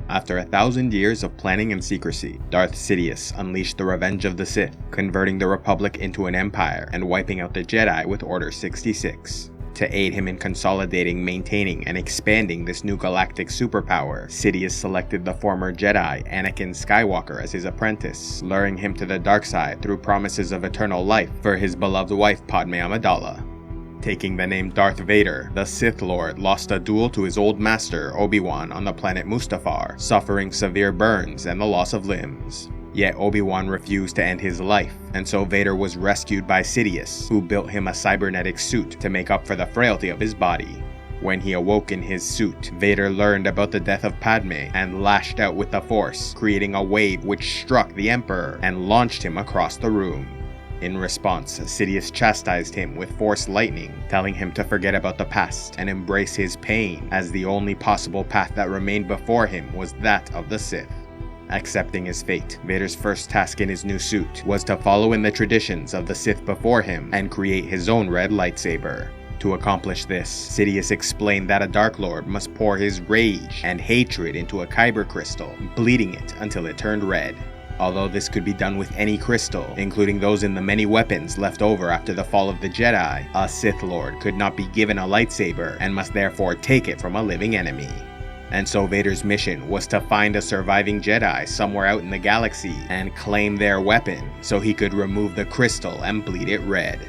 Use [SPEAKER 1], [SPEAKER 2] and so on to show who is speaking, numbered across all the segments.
[SPEAKER 1] After 1,000 years of planning and secrecy, Darth Sidious unleashed the revenge of the Sith, converting the Republic into an empire and wiping out the Jedi with Order 66. To aid him in consolidating, maintaining, and expanding this new galactic superpower, Sidious selected the former Jedi Anakin Skywalker as his apprentice, luring him to the dark side through promises of eternal life for his beloved wife Padme Amidala. Taking the name Darth Vader, the Sith Lord lost a duel to his old master Obi-Wan on the planet Mustafar, suffering severe burns and the loss of limbs. Yet Obi-Wan refused to end his life, and so Vader was rescued by Sidious, who built him a cybernetic suit to make up for the frailty of his body. When he awoke in his suit, Vader learned about the death of Padme and lashed out with the Force, creating a wave which struck the Emperor and launched him across the room. In response, Sidious chastised him with Force lightning, telling him to forget about the past and embrace his pain, as the only possible path that remained before him was that of the Sith. Accepting his fate, Vader's first task in his new suit was to follow in the traditions of the Sith before him and create his own red lightsaber. To accomplish this, Sidious explained that a Dark Lord must pour his rage and hatred into a kyber crystal, bleeding it until it turned red. Although this could be done with any crystal, including those in the many weapons left over after the fall of the Jedi, a Sith Lord could not be given a lightsaber and must therefore take it from a living enemy. And so Vader's mission was to find a surviving Jedi somewhere out in the galaxy and claim their weapon so he could remove the crystal and bleed it red.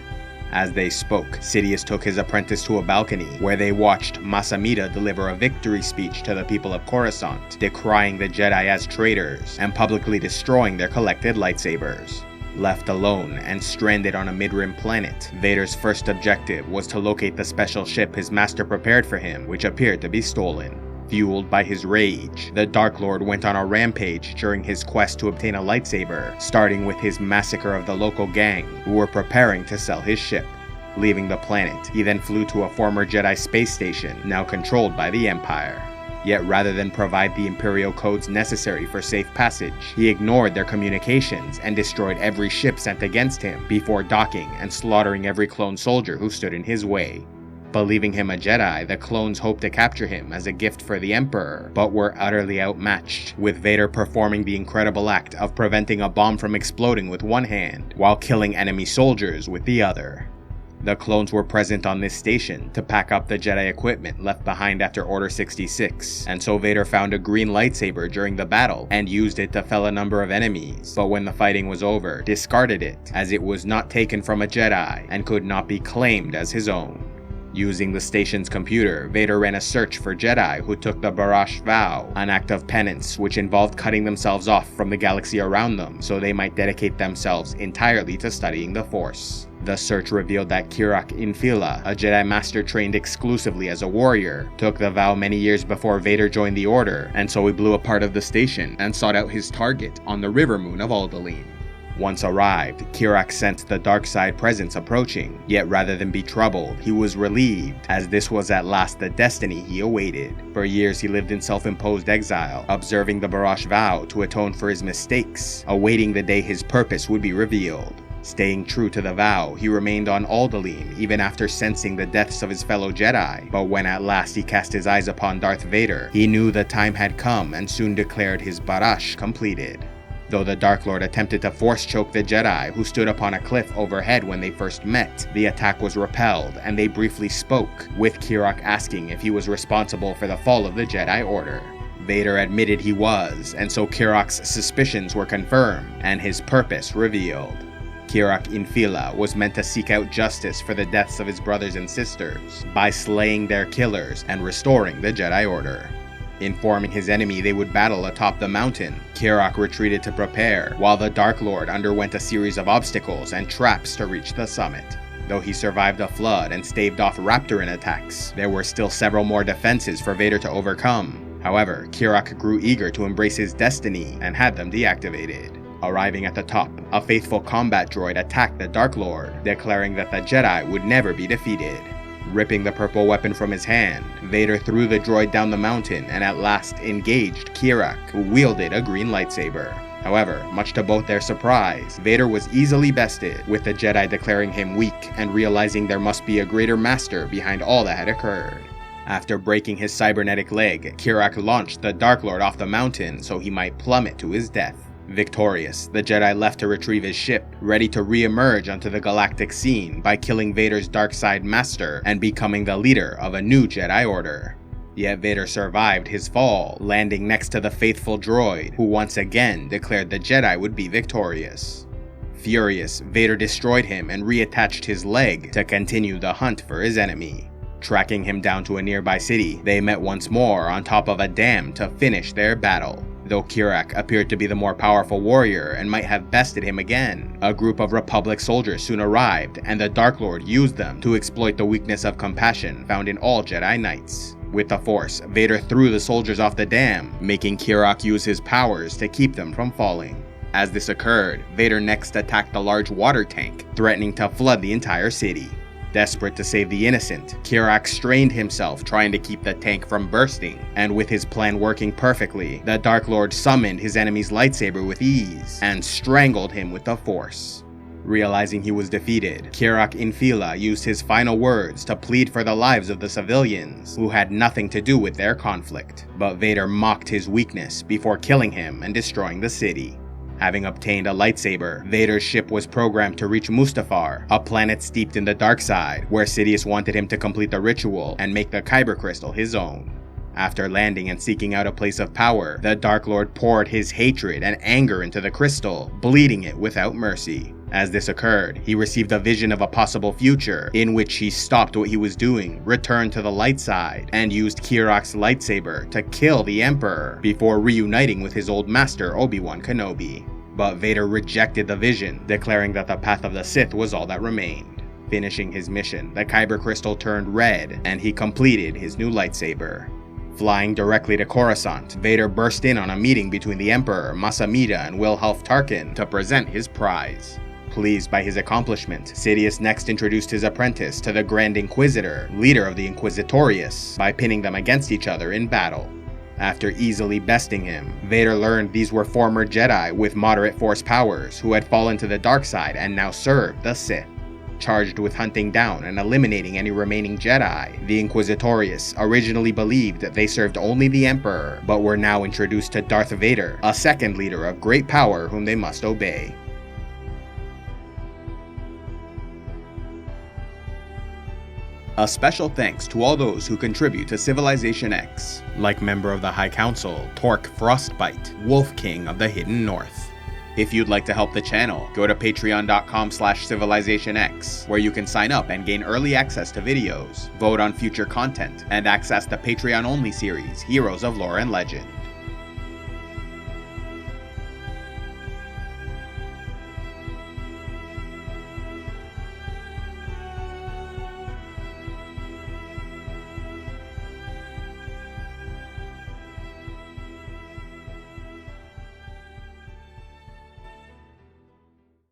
[SPEAKER 1] As they spoke, Sidious took his apprentice to a balcony where they watched Masamida deliver a victory speech to the people of Coruscant, decrying the Jedi as traitors and publicly destroying their collected lightsabers. Left alone and stranded on a mid-rim planet, Vader's first objective was to locate the special ship his master prepared for him, which appeared to be stolen. Fueled by his rage, the Dark Lord went on a rampage during his quest to obtain a lightsaber, starting with his massacre of the local gang who were preparing to sell his ship. Leaving the planet, he then flew to a former Jedi space station, now controlled by the Empire. Yet rather than provide the Imperial codes necessary for safe passage, he ignored their communications and destroyed every ship sent against him before docking and slaughtering every clone soldier who stood in his way. Believing him a Jedi, the clones hoped to capture him as a gift for the Emperor, but were utterly outmatched, with Vader performing the incredible act of preventing a bomb from exploding with one hand, while killing enemy soldiers with the other. The clones were present on this station to pack up the Jedi equipment left behind after Order 66, and so Vader found a green lightsaber during the battle and used it to fell a number of enemies, but when the fighting was over, discarded it, as it was not taken from a Jedi and could not be claimed as his own. Using the station's computer, Vader ran a search for Jedi who took the Barash Vow, an act of penance which involved cutting themselves off from the galaxy around them so they might dedicate themselves entirely to studying the Force. The search revealed that Kirak Infil'a, a Jedi Master trained exclusively as a warrior, took the vow many years before Vader joined the Order, and so he blew a part of the station and sought out his target on the river moon of Alderaan. Once arrived, Kirak sensed the dark side presence approaching, yet rather than be troubled, he was relieved, as this was at last the destiny he awaited. For years he lived in self-imposed exile, observing the Barash Vow to atone for his mistakes, awaiting the day his purpose would be revealed. Staying true to the vow, he remained on Alderaan even after sensing the deaths of his fellow Jedi, but when at last he cast his eyes upon Darth Vader, he knew the time had come and soon declared his Barash completed. Though the Dark Lord attempted to force choke the Jedi who stood upon a cliff overhead when they first met, the attack was repelled and they briefly spoke, with Kirak asking if he was responsible for the fall of the Jedi Order. Vader admitted he was, and so Kirak's suspicions were confirmed and his purpose revealed. Kirak Infil'a was meant to seek out justice for the deaths of his brothers and sisters by slaying their killers and restoring the Jedi Order. Informing his enemy they would battle atop the mountain, Kirak retreated to prepare, while the Dark Lord underwent a series of obstacles and traps to reach the summit. Though he survived a flood and staved off Raptoran attacks, there were still several more defenses for Vader to overcome. However, Kirak grew eager to embrace his destiny and had them deactivated. Arriving at the top, a faithful combat droid attacked the Dark Lord, declaring that the Jedi would never be defeated. Ripping the purple weapon from his hand, Vader threw the droid down the mountain and at last engaged Kirak, who wielded a green lightsaber. However, much to both their surprise, Vader was easily bested, with the Jedi declaring him weak and realizing there must be a greater master behind all that had occurred. After breaking his cybernetic leg, Kirak launched the Dark Lord off the mountain so he might plummet to his death. Victorious, the Jedi left to retrieve his ship, ready to re-emerge onto the galactic scene by killing Vader's dark side master and becoming the leader of a new Jedi Order. Yet Vader survived his fall, landing next to the faithful droid, who once again declared the Jedi would be victorious. Furious, Vader destroyed him and reattached his leg to continue the hunt for his enemy. Tracking him down to a nearby city, they met once more on top of a dam to finish their battle. Though Kirak appeared to be the more powerful warrior and might have bested him again, a group of Republic soldiers soon arrived, and the Dark Lord used them to exploit the weakness of compassion found in all Jedi Knights. With the Force, Vader threw the soldiers off the dam, making Kirak use his powers to keep them from falling. As this occurred, Vader next attacked the large water tank, threatening to flood the entire city. Desperate to save the innocent, Kirak strained himself trying to keep the tank from bursting, and with his plan working perfectly, the Dark Lord summoned his enemy's lightsaber with ease and strangled him with the Force. Realizing he was defeated, Kirak infil'a used his final words to plead for the lives of the civilians, who had nothing to do with their conflict, but Vader mocked his weakness before killing him and destroying the city. Having obtained a lightsaber, Vader's ship was programmed to reach Mustafar, a planet steeped in the dark side, where Sidious wanted him to complete the ritual and make the Kyber crystal his own. After landing and seeking out a place of power, the Dark Lord poured his hatred and anger into the crystal, bleeding it without mercy. As this occurred, he received a vision of a possible future, in which he stopped what he was doing, returned to the light side, and used Kirak's lightsaber to kill the Emperor, before reuniting with his old master Obi-Wan Kenobi. But Vader rejected the vision, declaring that the path of the Sith was all that remained. Finishing his mission, the Kyber crystal turned red, and he completed his new lightsaber. Flying directly to Coruscant, Vader burst in on a meeting between the Emperor, Masamida, and Wilhelm Tarkin to present his prize. Pleased by his accomplishment, Sidious next introduced his apprentice to the Grand Inquisitor, leader of the Inquisitorius, by pinning them against each other in battle. After easily besting him, Vader learned these were former Jedi with moderate Force powers who had fallen to the dark side and now served the Sith. Charged with hunting down and eliminating any remaining Jedi, the Inquisitorius originally believed that they served only the Emperor, but were now introduced to Darth Vader, a second leader of great power whom they must obey. A special thanks to all those who contribute to CivilizationEx, like member of the High Council, Torque Frostbite, Wolf King of the Hidden North. If you'd like to help the channel, go to patreon.com/CivilizationEx, where you can sign up and gain early access to videos, vote on future content, and access the Patreon-only series, Heroes of Lore and Legend.